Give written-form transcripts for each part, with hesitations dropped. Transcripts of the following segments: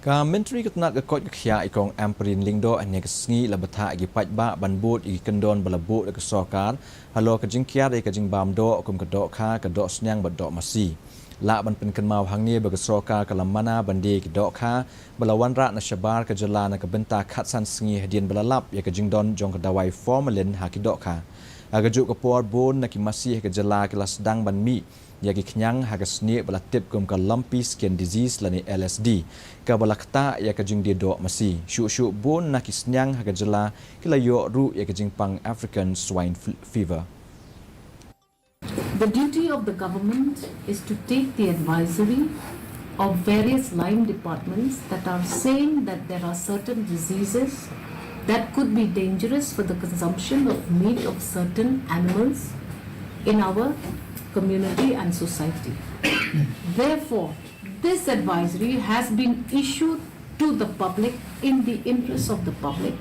Myntri Tnat Koit Khiah ikong Amprin Lingdo and Negasni la Bthah igi Paitbah ban boot igi Kyndon balabut ke Sorkar halo ke jing Khiah ke jing bam do kum ke dok kha ke dok snyang ba dok masi la ban pen kan mau hang ni ba ke Sorkar ke lamana bandi ke dok kha balawan ra na shabar ke jala na ke Bthah khatsan sngi hadian balalap ya ke jing don jong ke dawai formalin ha ki dok kha aga juk ke por bon na ki masih ke jala ke lasdang ban mi yagi kenyang haga sni bala tip kum ka lumpy skin disease lani LSD ka bala kta ya ka jing dia do masi shu bon na ki snyang haga jela kila yo ru ya ka jing pang African swine fever. The duty of the government is to take the advisory of various line departments that are saying that there are certain diseases that could be dangerous for the consumption of meat of certain animals in our community and society. Therefore, this advisory has been issued to the public in the interest of the public,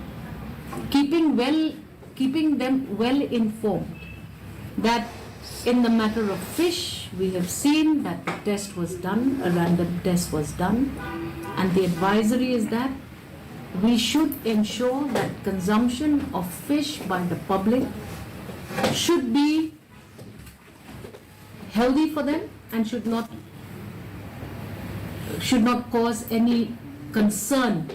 keeping them well informed that in the matter of fish, we have seen that the test was done, a random test was done, and the advisory is that we should ensure that consumption of fish by the public should be healthy for them and should not cause any concern.